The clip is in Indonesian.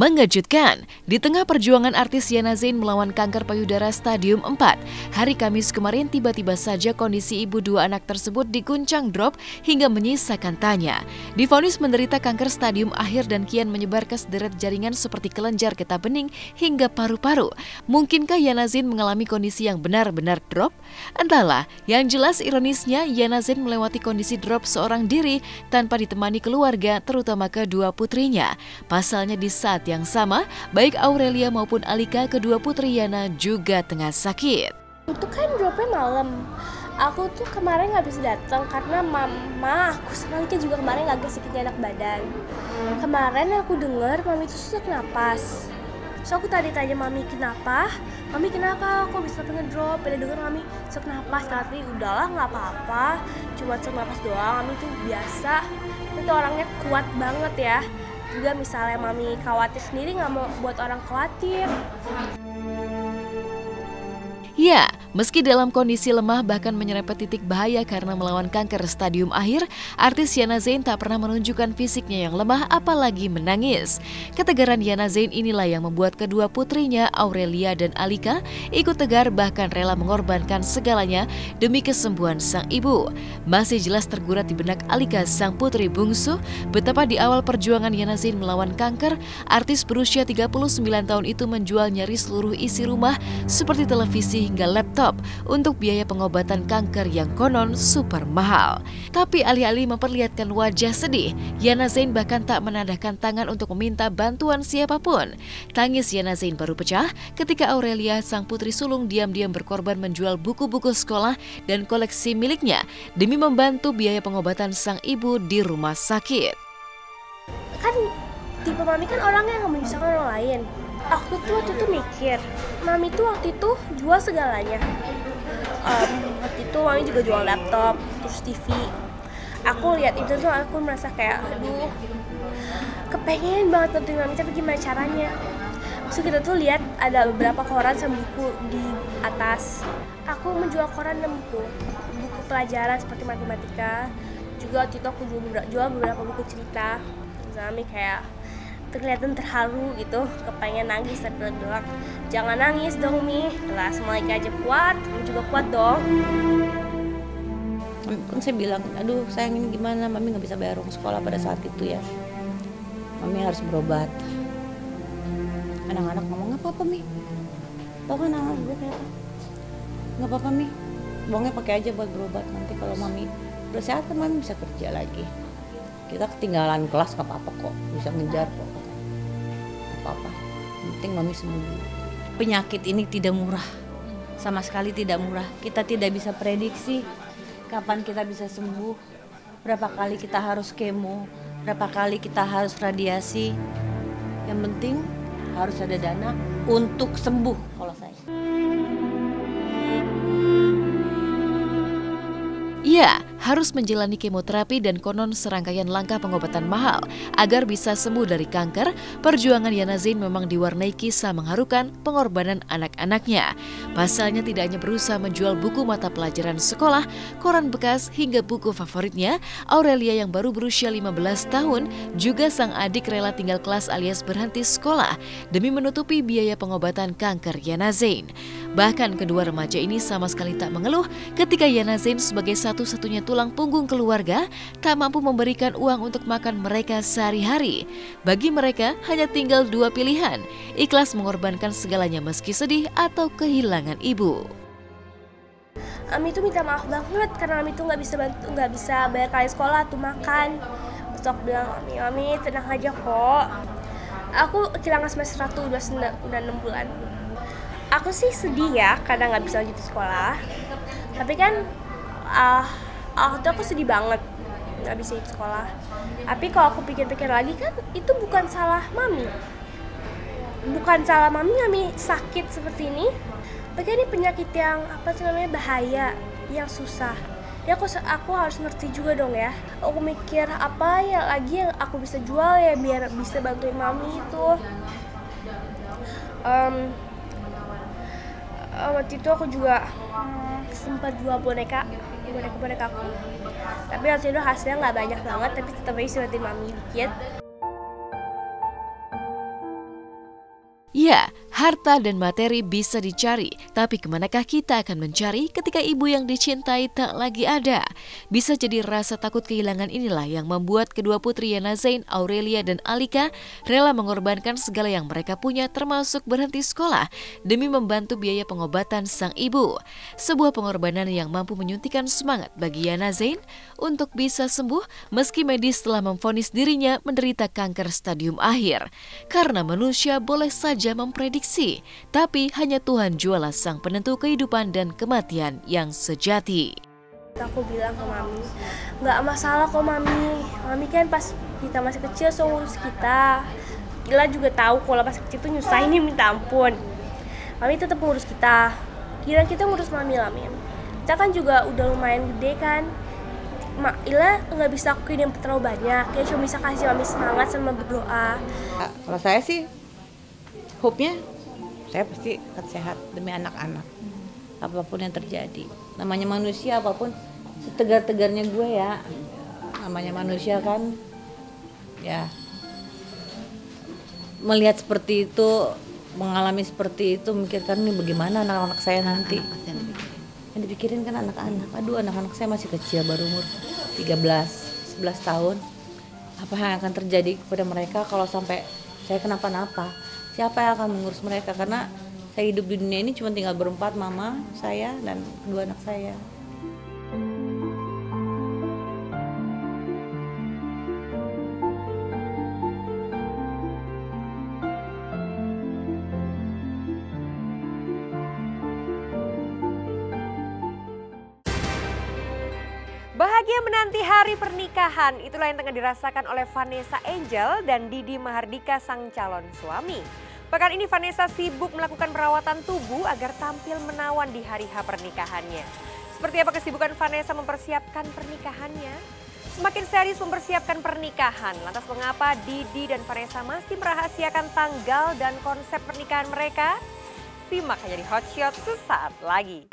Mengejutkan, di tengah perjuangan artis Yana Zain melawan kanker payudara stadium 4, hari Kamis kemarin tiba-tiba saja kondisi ibu dua anak tersebut diguncang drop hingga menyisakan tanya. Divonis menderita kanker stadium akhir dan kian menyebar ke sederet jaringan seperti kelenjar getah bening hingga paru-paru. Mungkinkah Yana Zain mengalami kondisi yang benar-benar drop? Entahlah, yang jelas ironisnya Yana Zain melewati kondisi drop seorang diri tanpa ditemani keluarga, terutama kedua putrinya. Pasalnya di saat yang sama, baik Aurelia maupun Alika, kedua putri Yana juga tengah sakit. Itu kan dropnya malam. Aku tuh kemarin nggak bisa datang karena mama aku sama Alika juga kemarin agak sedikit enak badan. Kemarin aku dengar mami itu sesak napas. So aku tadi tanya mami kenapa, kok bisa ngedrop? Pada denger mami sesak napas, tapi udahlah nggak apa-apa, cuma sesak napas doang. Mami tuh biasa, itu orangnya kuat banget ya. Juga misalnya mami khawatir sendiri, nggak mau buat orang khawatir. Ya, meski dalam kondisi lemah bahkan menyerempet titik bahaya karena melawan kanker stadium akhir, artis Yana Zain tak pernah menunjukkan fisiknya yang lemah apalagi menangis. Ketegaran Yana Zain inilah yang membuat kedua putrinya Aurelia dan Alika ikut tegar bahkan rela mengorbankan segalanya demi kesembuhan sang ibu. Masih jelas tergurat di benak Alika, sang putri bungsu, betapa di awal perjuangan Yana Zain melawan kanker, artis berusia 39 tahun itu menjual nyaris seluruh isi rumah seperti televisi hingga laptop untuk biaya pengobatan kanker yang konon super mahal. Tapi alih-alih memperlihatkan wajah sedih, Yana Zain bahkan tak menadahkan tangan untuk meminta bantuan siapapun. Tangis Yana Zain baru pecah ketika Aurelia, sang putri sulung, diam-diam berkorban menjual buku-buku sekolah dan koleksi miliknya demi membantu biaya pengobatan sang ibu di rumah sakit. Kan tipe mami kan orang yang menyusahkan orang lain. Aku tuh waktu itu mikir, mami tuh waktu itu jual segalanya. Waktu itu mami juga jual laptop, terus TV. Aku lihat itu tuh aku merasa kayak, aduh, kepengen banget bantuin mami, tapi gimana caranya? Terus kita tuh lihat ada beberapa koran sama buku di atas. Aku menjual koran dan buku pelajaran seperti matematika. Juga waktu itu aku jual beberapa buku cerita. Mami kayak kelihatan terharu gitu, kepengen nangis tapi bilang, jangan nangis dong Mi, lah semuanya aja kuat, kamu juga kuat dong. Kan saya bilang, aduh sayang ini gimana, mami nggak bisa bayar uang sekolah pada saat itu ya, mami harus berobat. Anak-anak ngomong, nggak apa-apa Mi, tau kan anak gue kayak nggak apa-apa Mi, uangnya pakai aja buat berobat, nanti kalau mami udah sehat kan mami bisa kerja lagi. Kita ketinggalan kelas nggak apa-apa kok, bisa ngejar kok, apa-apa, penting mami sembuh. Penyakit ini tidak murah, sama sekali tidak murah. Kita tidak bisa prediksi kapan kita bisa sembuh, berapa kali kita harus kemo, berapa kali kita harus radiasi. Yang penting harus ada dana untuk sembuh kalau saya. Ya, harus menjalani kemoterapi dan konon serangkaian langkah pengobatan mahal agar bisa sembuh dari kanker. Perjuangan Yana Zain memang diwarnai kisah mengharukan pengorbanan anak-anaknya. Pasalnya tidak hanya berusaha menjual buku mata pelajaran sekolah, koran bekas, hingga buku favoritnya, Aurelia yang baru berusia 15 tahun, juga sang adik rela tinggal kelas alias berhenti sekolah demi menutupi biaya pengobatan kanker Yana Zain. Bahkan kedua remaja ini sama sekali tak mengeluh ketika Yana Zain sebagai satu-satunya tulang punggung keluarga tak mampu memberikan uang untuk makan mereka sehari-hari. Bagi mereka hanya tinggal dua pilihan, ikhlas mengorbankan segalanya meski sedih atau kehilangan ibu. Mami tuh minta maaf banget karena Mami tuh nggak bisa bayar kalian sekolah tuh makan. Terus aku bilang, Mami tenang aja kok. Aku kehilangan semester 1 udah 6 bulan. Aku sih sedih ya karena nggak bisa lanjut sekolah. Tapi kan waktu aku sedih banget nggak bisa ikut sekolah. Tapi kalau aku pikir-pikir lagi kan itu bukan salah mami. Bukan salah mami sakit seperti ini. Tapi ini penyakit yang bahaya, yang susah. Ya aku harus ngerti juga dong ya. Aku mikir apa ya lagi yang aku bisa jual ya biar bisa bantuin mami itu. Waktu itu aku juga sempat jual boneka aku, tapi waktu itu hasilnya nggak banyak banget, tapi tetap aja bantuin mami dikit. Harta dan materi bisa dicari, tapi kemanakah kita akan mencari ketika ibu yang dicintai tak lagi ada? Bisa jadi rasa takut kehilangan inilah yang membuat kedua putri Yana Zain, Aurelia, dan Alika rela mengorbankan segala yang mereka punya termasuk berhenti sekolah demi membantu biaya pengobatan sang ibu. Sebuah pengorbanan yang mampu menyuntikkan semangat bagi Yana Zain untuk bisa sembuh meski medis telah memvonis dirinya menderita kanker stadium akhir. Karena manusia boleh saja memprediksi, tapi hanya Tuhan jualah sang penentu kehidupan dan kematian yang sejati. Aku bilang ke Mami, nggak masalah kok Mami. Mami kan pas kita masih kecil selalu ngurus kita. Gila juga tahu kalau pas kecil tuh nyusahin minta ampun. Mami tetap ngurus kita. Kira kita ngurus Mami lah, Mim. Kita kan juga udah lumayan gede kan. Ila nggak bisa aku kirim terlalu banyak. Ya cuma bisa kasih Mami semangat sama berdoa. Kalau saya sih, hope-nya saya pasti akan sehat demi anak-anak. Apapun yang terjadi. Namanya manusia, apapun setegar-tegarnya gue ya. Namanya manusia kan, ya melihat seperti itu, mengalami seperti itu, memikirkan ini bagaimana anak-anak saya nanti. Yang dipikirin kan anak-anak. Aduh, anak-anak saya masih kecil, baru umur 13, 11 tahun. Apa yang akan terjadi kepada mereka kalau sampai saya kenapa-napa? Siapa yang akan mengurus mereka? Karena saya hidup di dunia ini cuma tinggal berempat, mama, saya, dan kedua anak saya. Bahagia menanti hari pernikahan, itulah yang tengah dirasakan oleh Vanessa Angel dan Didi Mahardika sang calon suami. Pekan ini Vanessa sibuk melakukan perawatan tubuh agar tampil menawan di hari H pernikahannya. Seperti apa kesibukan Vanessa mempersiapkan pernikahannya? Semakin serius mempersiapkan pernikahan, lantas mengapa Didi dan Vanessa masih merahasiakan tanggal dan konsep pernikahan mereka? Simak hanya di Hot Shot sesaat lagi.